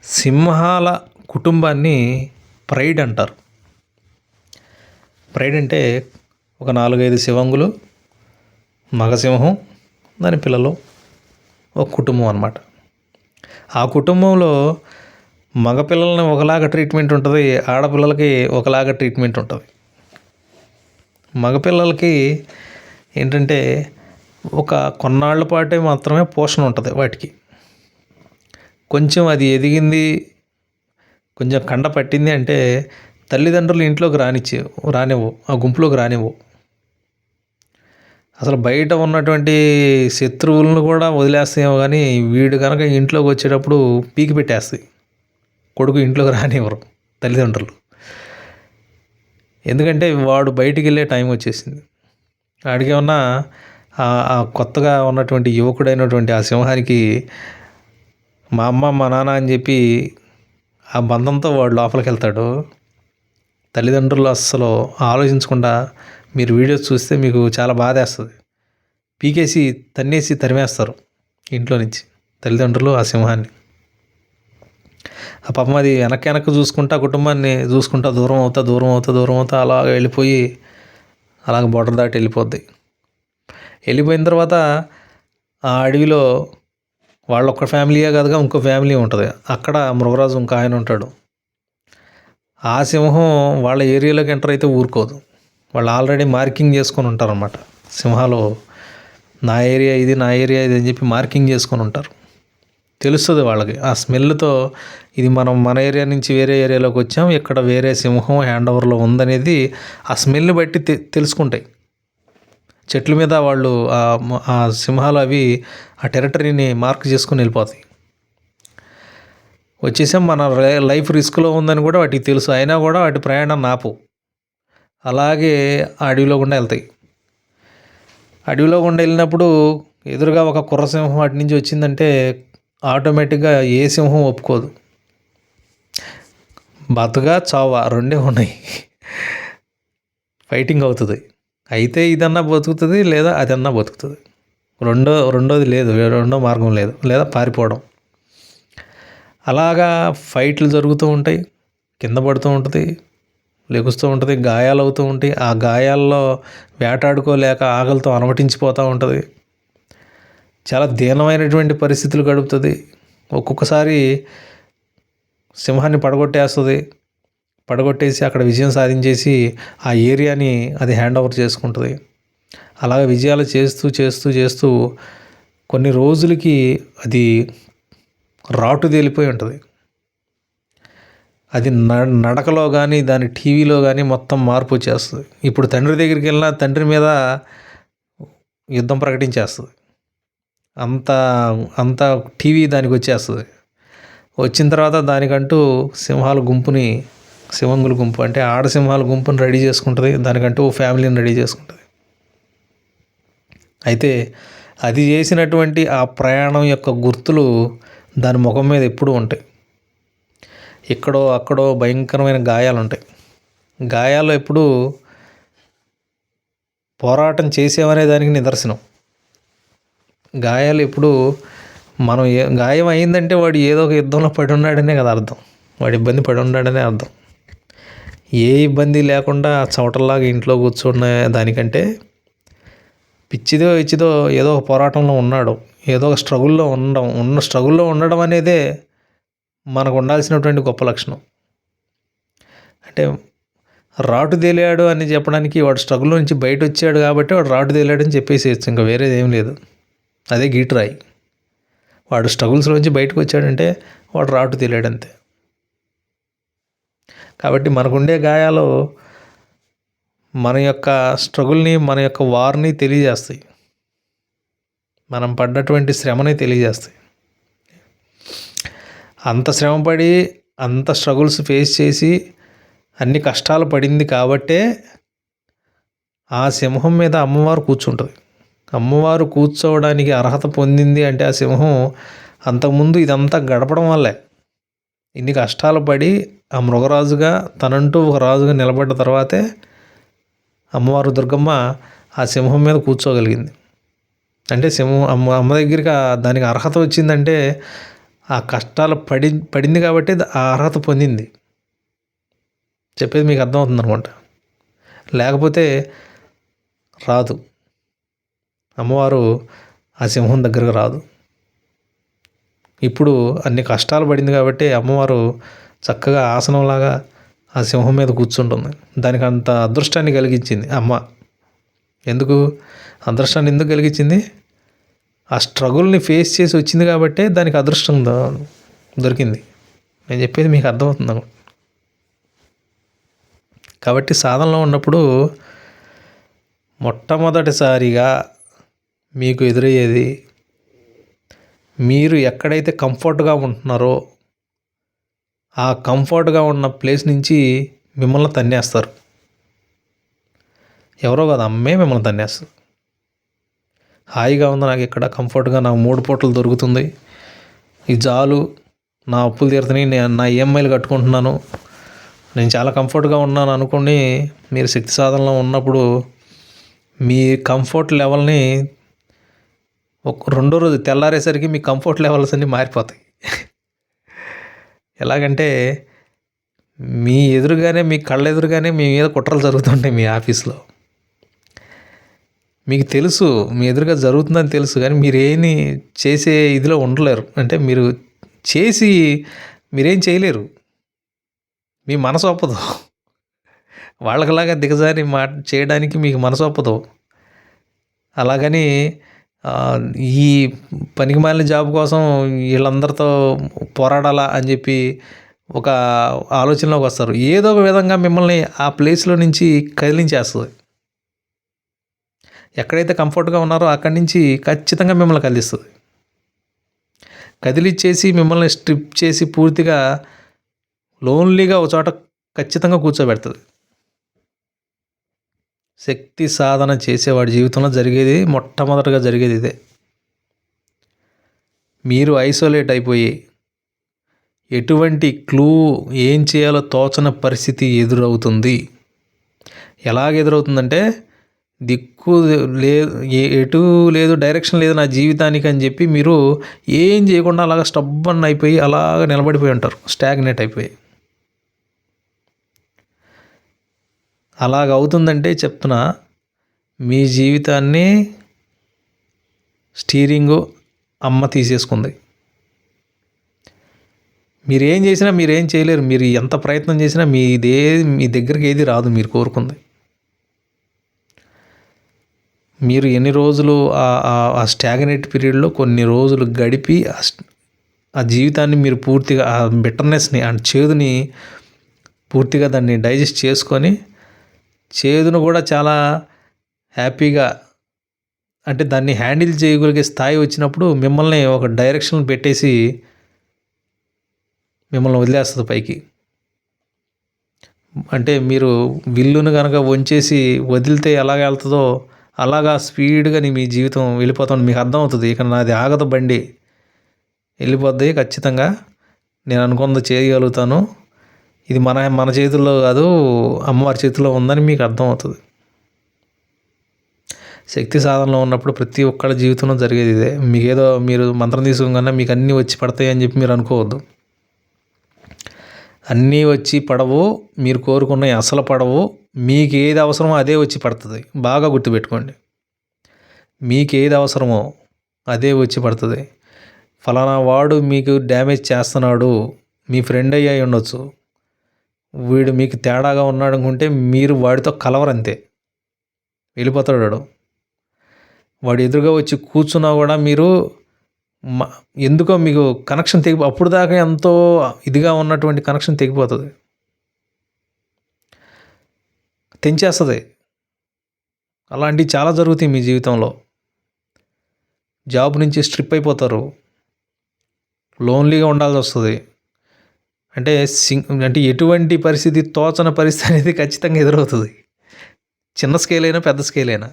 సింహాల కుటుంబాన్ని ప్రైడ్ అంటారు. ప్రైడ్ అంటే ఒక 4-5 సింహంగులు, మగసింహం, దాని పిల్లలు, ఒక కుటుంబం అన్నమాట. ఆ కుటుంబంలో మగపిల్లలని ఒకలాగా ట్రీట్మెంట్ ఉంటుంది, ఆడపిల్లలకి ఒకలాగా ట్రీట్మెంట్ ఉంటుంది. మగపిల్లలకి ఏంటంటే ఒక కొన్నాళ్ళ పాటే మాత్రమే పోషణ ఉంటుంది వాటికి. కొంచెం అది ఎదిగింది, కొంచెం కండ పట్టింది అంటే తల్లిదండ్రులు ఇంట్లోకి రానివ్వు, ఆ గుంపులోకి రానివ్వు. అసలు బయట ఉన్నటువంటి శత్రువులను కూడా వదిలేస్తాయేమో కానీ వీడు కనుక ఇంట్లోకి వచ్చేటప్పుడు పీకి పెట్టేస్తాయి. కొడుకు ఇంట్లోకి రానివ్వరు తల్లిదండ్రులు. ఎందుకంటే వాడు బయటికి వెళ్ళే టైం వచ్చేసింది. ఆడికి ఏమన్నా ఆ కొత్తగా ఉన్నటువంటి యువకుడైనటువంటి ఆ సింహానికి మా అమ్మ మా నాన్న అని చెప్పి ఆ బంధంతో వాడు లోపలికి వెళ్తాడు. తల్లిదండ్రులు అస్సలు ఆలోచించకుండా మీరు వీడియోస్ చూస్తే మీకు చాలా బాధేస్తుంది. పీకేసి తన్నేసి తరిమేస్తారు ఇంట్లో నుంచి తల్లిదండ్రులు ఆ సింహాన్ని. ఆ పాపం అది వెనక్కి చూసుకుంటా కుటుంబాన్ని చూసుకుంటా దూరం అవుతా అలాగ వెళ్ళిపోయి అలాగ బోర్డర్ దాటి వెళ్ళిపోద్ది. వెళ్ళిపోయిన తర్వాత ఆ అడవిలో వాళ్ళొక్క ఫ్యామిలీయే కాదుగా ఇంకో ఫ్యామిలీ ఉంటుంది. అక్కడ మృగరాజు ఇంకా ఆయన ఉంటాడు. ఆ సింహం వాళ్ళ ఏరియాలోకి ఎంటర్ అయితే ఊరుకోదు. వాళ్ళు ఆల్రెడీ మార్కింగ్ చేసుకొని ఉంటారన్నమాట. సింహాలు నా ఏరియా ఇది అని చెప్పి మార్కింగ్ చేసుకొని ఉంటారు. తెలుస్తుంది వాళ్ళకి ఆ స్మెల్తో ఇది మన ఏరియా నుంచి వేరే ఏరియాలోకి వచ్చాం, ఇక్కడ వేరే సింహం హ్యాండ్ ఓవర్లో ఉందనేది ఆ స్మెల్ని బట్టి తెలుసుకుంటాయి. చెట్ల మీద వాళ్ళు ఆ సింహాలు అవి ఆ టెరిటరీని మార్క్ చేసుకుని వెళ్ళిపోతాయి. వచ్చేసాం మన లైఫ్ రిస్క్లో ఉందని కూడా వాటికి తెలుసు, అయినా కూడా వాటి ప్రయాణం నాపు అలాగే అడవిలో గుండా వెళ్తాయి. అడవిలో గుండా వెళ్ళినప్పుడు ఎదురుగా ఒక కుర్రసింహం అటు నుంచి వచ్చిందంటే ఆటోమేటిక్గా ఏ సింహం ఒప్పుకోదు. బతుగా చావా రెండే ఉన్నాయి, ఫైటింగ్ అవుతుంది. అయితే ఇదన్నా బతుకుతుంది, లేదా అదన్నా బతుకుతుంది. రెండోది లేదు, రెండో మార్గం లేదు, లేదా పారిపోవడం. అలాగా ఫైట్లు జరుగుతూ ఉంటాయి, కింద పడుతూ ఉంటుంది, లెగుస్తూ ఉంటుంది, గాయాలు అవుతూ ఉంటాయి. ఆ గాయాల్లో వేటాడుకోలేక ఆకలితో అలమటించిపోతూ ఉంటుంది. చాలా దీనమైనటువంటి పరిస్థితులు గడుపుతుంది. ఒక్కొక్కసారి సింహాన్ని పడగొట్టేసి అక్కడ విజయం సాధించేసి ఆ ఏరియాని అది హ్యాండ్ ఓవర్ చేసుకుంటుంది. అలాగే విజయాలు చేస్తూ కొన్ని రోజులకి అది రాటుదేలిపోయి ఉంటుంది. అది నడకలో కానీ దాని టీవీలో కానీ మొత్తం మార్పు వచ్చేస్తుంది. ఇప్పుడు తండ్రి దగ్గరికి వెళ్ళినా తండ్రి మీద యుద్ధం ప్రకటించేస్తుంది. అంత టీవీ దానికి వచ్చేస్తుంది. వచ్చిన తర్వాత దానికంటూ సింహంగుల గుంపు అంటే ఆడసింహాల గుంపుని రెడీ చేసుకుంటుంది. దానికంటూ ఫ్యామిలీని రెడీ చేసుకుంటుంది. అయితే అది చేసినటువంటి ఆ ప్రయాణం యొక్క గుర్తులు దాని ముఖం మీద ఎప్పుడూ ఉంటాయి. ఇక్కడో అక్కడో భయంకరమైన గాయాలు ఉంటాయి. గాయాలు ఎప్పుడూ పోరాటం చేసేవనే దానికి నిదర్శనం. గాయాలు ఎప్పుడు మనం గాయం అయిందంటే వాడు ఏదో ఒక యుద్ధంలో పడి ఉన్నాడనే కదా అర్థం, వాడు ఇబ్బంది పడి ఉన్నాడనే అర్థం. ఏ ఇబ్బంది లేకుండా చవటల్లాగా ఇంట్లో కూర్చున్న దానికంటే పిచ్చిదో ఏదో ఒక పోరాటంలో ఉన్నాడు, ఏదో ఒక స్ట్రగుల్లో ఉండడం అనేదే మనకు ఉండాల్సినటువంటి గొప్ప లక్షణం. అంటే రాటు తేలాడు అని చెప్పడానికి వాడు స్ట్రగుల్లో నుంచి బయట వచ్చాడు కాబట్టి వాడు రాటు తేలాడు అని చెప్పేసేయచ్చు, ఇంకా వేరేది ఏం లేదు. అదే గీటురాయి. వాడు స్ట్రగుల్స్లోంచి బయటకు వచ్చాడంటే వాడు రాటు తేలాడంతే. కాబట్టి మనకుండే గాయాలు మన యొక్క స్ట్రగుల్ని, మన యొక్క వార్ని తెలియజేస్తాయి, మనం పడ్డటువంటి శ్రమని తెలియజేస్తాయి. అంత శ్రమపడి అంత స్ట్రగుల్స్ ఫేస్ చేసి అన్ని కష్టాలు పడింది కాబట్టే ఆ సింహం మీద అమ్మవారు కూర్చుంటుంది. అమ్మవారు కూర్చోవడానికి అర్హత పొందింది అంటే ఆ సింహం అంతకుముందు ఇదంతా గడపడం వల్లే. ఇన్ని కష్టాలు పడి ఆ మృగరాజుగా తనంటూ ఒక రాజుగా నిలబడ్డ తర్వాతే అమ్మవారు దుర్గమ్మ ఆ సింహం మీద కూర్చోగలిగింది. అంటే సింహం అమ్మ దగ్గరికి దానికి అర్హత వచ్చిందంటే ఆ కష్టాలు పడింది కాబట్టి ఆ అర్హత పొందింది. చెప్పేది మీకు అర్థమవుతుంది అనుకుంటా. లేకపోతే రాదు. అమ్మవారు ఆ సింహం దగ్గరకు రాదు. ఇప్పుడు అన్ని కష్టాలు పడింది కాబట్టి అమ్మవారు చక్కగా ఆసనంలాగా ఆ సింహం మీద కూర్చుంటుంది. దానికి అంత అదృష్టాన్ని కలిగించింది అమ్మ. ఎందుకు అదృష్టాన్ని ఎందుకు కలిగించింది? ఆ స్ట్రగుల్ని ఫేస్ చేసి వచ్చింది కాబట్టే దానికి అదృష్టం దొరికింది. నేను చెప్పేది మీకు అర్థమవుతుంది. కాబట్టి సాధనలో ఉన్నప్పుడు మొట్టమొదటిసారిగా మీకు ఎదురయ్యేది, మీరు ఎక్కడైతే కంఫర్ట్గా ఉంటున్నారో ఆ కంఫర్ట్గా ఉన్న ప్లేస్ నుంచి మిమ్మల్ని తన్నేస్తారు. ఎవరో కాదు, అమ్మే మిమ్మల్ని తన్నేస్తారు. హాయిగా ఉంది నాకు ఇక్కడ, కంఫర్ట్గా నాకు 3 పూటలు దొరుకుతుంది, ఇది చాలు, నా అప్పులు తీరుతున్నాయి, నేను నా ఈఎంఐలు కట్టుకుంటున్నాను, నేను చాలా కంఫర్ట్గా ఉన్నాను అనుకోండి. మీరు శక్తి సాధనలో ఉన్నప్పుడు మీ కంఫర్ట్ లెవెల్ని రెండో రోజు తెల్లారేసరికి మీ కంఫర్ట్ లెవెల్స్ అన్నీ మారిపోతాయి. ఎలాగంటే మీ ఎదురుగానే, మీ కళ్ళ ఎదురుగానే మీ మీద కుట్రలు జరుగుతుంటాయి మీ ఆఫీస్లో. మీకు తెలుసు మీ ఎదురుగా జరుగుతుందని తెలుసు, కానీ మీరేమి చేసే ఇదిలో ఉండలేరు. అంటే మీరు చేసి మీరేం చేయలేరు, మీ మనసు ఒప్పదు. వాళ్ళకిలాగా దిగజారి చేయడానికి మీకు మనసు ఒప్పదు. అలాగని ఈ పనికిమాలిన జాబ్ కోసం వీళ్ళందరితో పోరాడాలా అని చెప్పి ఒక ఆలోచనలోకి వస్తారు. ఏదో ఒక విధంగా మిమ్మల్ని ఆ ప్లేస్లో నుంచి కదిలించేస్తుంది. ఎక్కడైతే కంఫర్ట్గా ఉన్నారో అక్కడి నుంచి ఖచ్చితంగా మిమ్మల్ని కదిలిస్తుంది. కదిలిచ్చేసి మిమ్మల్ని స్ట్రిప్ చేసి పూర్తిగా లోన్లీగా ఒక చోట ఖచ్చితంగా కూర్చోబెడుతుంది. శక్తి సాధన చేసేవాడి జీవితంలో జరిగేది, మొట్టమొదటిగా జరిగేది ఇదే. మీరు ఐసోలేట్ అయిపోయి ఎటువంటి క్లూ, ఏం చేయాలో తోచని పరిస్థితి ఎదురవుతుంది. ఎలాగ ఎదురవుతుందంటే, దిక్కు లేదు, ఎటు లేదు, డైరెక్షన్ లేదు నా జీవితానికి అని చెప్పి మీరు ఏం చేయకుండా అలాగ స్టబ్బన్ అయిపోయి అలాగ నిలబడిపోయి ఉంటారు, స్టాగ్నేట్ అయిపోయి. అలాగ అవుతుందంటే చెప్తున్నా, మీ జీవితాన్ని స్టీరింగు అమ్మ తీసేసుకుంది. మీరేం చేసినా మీరేం చేయలేరు. మీరు ఎంత ప్రయత్నం చేసినా మీ దగ్గరికి ఏది రాదు మీరు కోరుకుంది. మీరు ఎన్ని రోజులు ఆ స్టాగ్నేట్ పీరియడ్లో కొన్ని రోజులు గడిపి ఆ జీవితాన్ని మీరు పూర్తిగా ఆ బిటర్నెస్ని, ఆ చేదుని పూర్తిగా దాన్ని డైజెస్ట్ చేసుకొని, చేదును కూడా చాలా హ్యాపీగా, అంటే దాన్ని హ్యాండిల్ చేయగలిగే స్థాయి వచ్చినప్పుడు మిమ్మల్ని ఒక డైరెక్షన్ పెట్టేసి మిమ్మల్ని వదిలేస్తుంది పైకి. అంటే మీరు విల్లును కనుక వంచేసి వదిలితే ఎలాగ వెళ్తుందో అలాగా స్పీడ్గా మీ జీవితం వెళ్ళిపోతుంది. మీకు అర్థమవుతుంది, ఇక నాది ఆగదు, బండి వెళ్ళిపోద్ది ఖచ్చితంగా, నేను అనుకున్నది చేయగలుగుతాను, ఇది మన చేతుల్లో కాదు అమ్మవారి చేతిలో ఉందని మీకు అర్థమవుతుంది. శక్తి సాధనలో ఉన్నప్పుడు ప్రతి ఒక్కళ్ళ జీవితంలో జరిగేది ఇదే. మీకేదో మీరు మంత్రం తీసుకోగానే మీకు అన్నీ వచ్చి పడతాయి అని చెప్పి మీరు అనుకోవద్దు. అన్నీ వచ్చి పడవు, మీరు కోరుకున్నవి అసలు పడవు. మీకు ఏది అవసరమో అదే వచ్చి పడుతుంది. బాగా గుర్తుపెట్టుకోండి, మీకు ఏది అవసరమో అదే వచ్చి పడుతుంది. ఫలానా వాడు మీకు డ్యామేజ్ చేస్తున్నాడు, మీ ఫ్రెండ్ అయ్యి ఉండొచ్చు, వీడు మీకు తేడాగా ఉన్నాడు అనుకుంటే మీరు వాడితో కలవరంతే, వెళ్ళిపోతాడు. వాడు ఎదురుగా వచ్చి కూర్చున్నా కూడా మీరు ఎందుకో మీకు కనెక్షన్ అప్పుడు దాకా ఎంతో ఇదిగా ఉన్నటువంటి కనెక్షన్ తెగిపోతుంది, తెంచేస్తుంది. అలాంటివి చాలా జరుగుతాయి మీ జీవితంలో. జాబ్ నుంచి స్ట్రిప్ అయిపోతారు, లోన్లీగా ఉండాల్సి వస్తుంది. అంటే ఎటువంటి పరిస్థితి, తోచని పరిస్థితి అనేది ఖచ్చితంగా ఎదురవుతుంది. చిన్న స్కేల్ అయినా పెద్ద స్కేల్ అయినా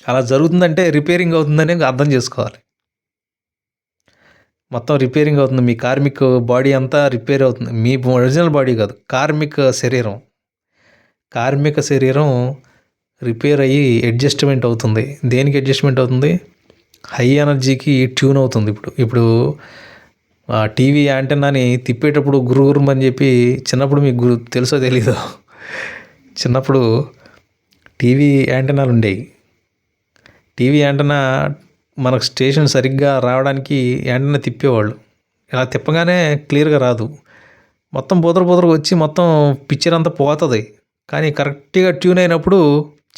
అలా జరుగుతుందంటే రిపేరింగ్ అవుతుందని అర్థం చేసుకోవాలి. మొత్తం రిపేరింగ్ అవుతుంది, మీ కార్మిక్ బాడీ అంతా రిపేర్ అవుతుంది. మీ ఒరిజినల్ బాడీ కాదు, కార్మిక శరీరం రిపేర్ అయ్యి అడ్జస్ట్మెంట్ అవుతుంది. దేనికి అడ్జస్ట్మెంట్ అవుతుంది? హై ఎనర్జీకి ట్యూన్ అవుతుంది. ఇప్పుడు టీవీ యాంటెన్నాని తిప్పేటప్పుడు గుర్రుమని చెప్పి చిన్నప్పుడు మీకు తెలుసో తెలీదో, చిన్నప్పుడు టీవీ యాంటెనాలు ఉండేవి. టీవీ యాంటెనా మనకు స్టేషన్ సరిగ్గా రావడానికి యాంటెన్నా తిప్పేవాళ్ళు. ఇలా తిప్పగానే క్లియర్గా రాదు, మొత్తం బుదర వచ్చి మొత్తం పిక్చర్ అంతా పోతుంది. కానీ కరెక్ట్గా ట్యూన్ అయినప్పుడు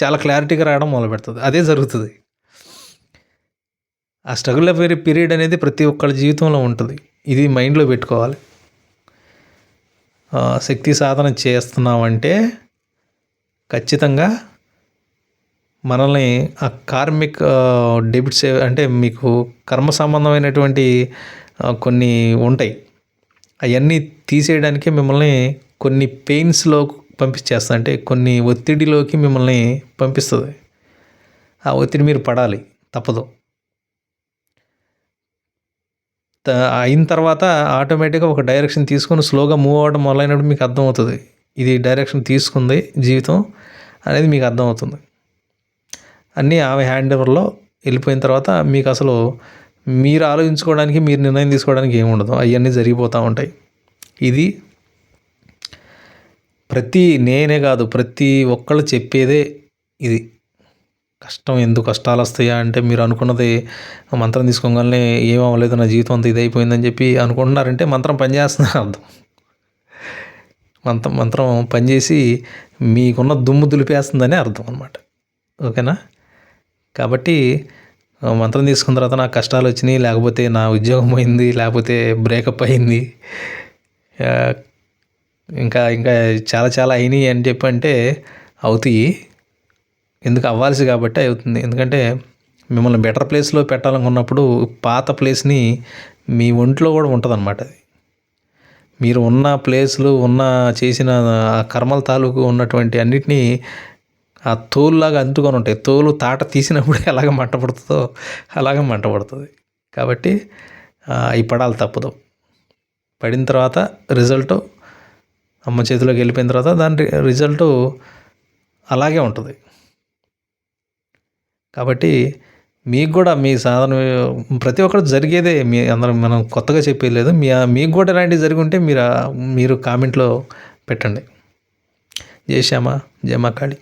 చాలా క్లారిటీగా రావడం మొదలు పెడుతుంది. అదే జరుగుతుంది. ఆ స్ట్రగుల్ పీరియడ్ అనేది ప్రతి ఒక్కళ్ళ జీవితంలో ఉంటుంది. ఇది మైండ్లో పెట్టుకోవాలి. శక్తి సాధన చేస్తున్నామంటే ఖచ్చితంగా మనల్ని ఆ కార్మిక్ డెబిట్స్ అంటే మీకు కర్మ సంబంధమైనటువంటి కొన్ని ఉంటాయి. అవన్నీ తీసేయడానికి మిమ్మల్ని కొన్ని పెయిన్స్లో పంపించేస్తుంది. అంటే కొన్ని ఒత్తిడిలోకి మిమ్మల్ని పంపిస్తుంది. ఆ ఒత్తిడి మీరు పడాలి, తప్పదు. అయిన తర్వాత ఆటోమేటిక్గా ఒక డైరెక్షన్ తీసుకొని స్లోగా మూవ్ అవ్వడం మొదలైనప్పుడు మీకు అర్థమవుతుంది, ఇది డైరెక్షన్ తీసుకుంది జీవితం అనేది మీకు అర్థమవుతుంది. అన్నీ ఆమె హ్యాండ్ ఓవర్లో వెళ్ళిపోయిన తర్వాత మీకు అసలు మీరు ఆలోచించుకోవడానికి, మీరు నిర్ణయం తీసుకోవడానికి ఏమి ఉండదు. అవన్నీ జరిగిపోతూ ఉంటాయి. ఇది నేనే కాదు, ప్రతి ఒక్కళ్ళు చెప్పేదే ఇది. ఎందుకు కష్టాలు వస్తాయా అంటే, మీరు అనుకున్నది మంత్రం తీసుకోగానే ఏం అవ్వలేదు, నా జీవితం అంతా ఇదైపోయిందని చెప్పి అనుకుంటున్నారంటే మంత్రం పనిచేస్తుందని అర్థం. మంత్రం పనిచేసి మీకున్న దుమ్ము దులిపేస్తుందని అర్థం అనమాట. ఓకేనా? కాబట్టి మంత్రం తీసుకున్న తర్వాత నాకు కష్టాలు వచ్చినాయి, లేకపోతే నా ఉద్యోగం పోయింది, లేకపోతే బ్రేకప్ అయింది, ఇంకా చాలా చాలా అయినాయి అని చెప్పి అంటే అవుతాయి. ఎందుకు అవ్వాల్సి కాబట్టి అవుతుంది. ఎందుకంటే మిమ్మల్ని బెటర్ ప్లేస్లో పెట్టాలనుకున్నప్పుడు పాత ప్లేస్ని మీ ఒంట్లో కూడా ఉంటుంది అన్నమాట. అది మీరు ఉన్న ప్లేస్లు చేసిన కర్మల తాలూకు ఉన్నటువంటి అన్నిటినీ ఆ తోలులాగా అంటుకొని ఉంటాయి. తోలు తాట తీసినప్పుడు ఎలాగ మంట పడుతుందో అలాగే మంట పడుతుంది. కాబట్టి అవి పడాలి, తప్పదు. పడిన తర్వాత రిజల్ట్ అమ్మ చేతిలోకి వెళ్ళిపోయిన తర్వాత దాని రిజల్ట్ అలాగే ఉంటుంది. కాబట్టి మీకు కూడా మీ సాధన ప్రతి ఒక్కరు జరిగేదే, అందరం మనం కొత్తగా చెప్పేది లేదు. మీకు కూడా ఇలాంటివి జరిగి ఉంటే మీరు కామెంట్లో పెట్టండి. జై శ్యామ, జై మా కాళీ.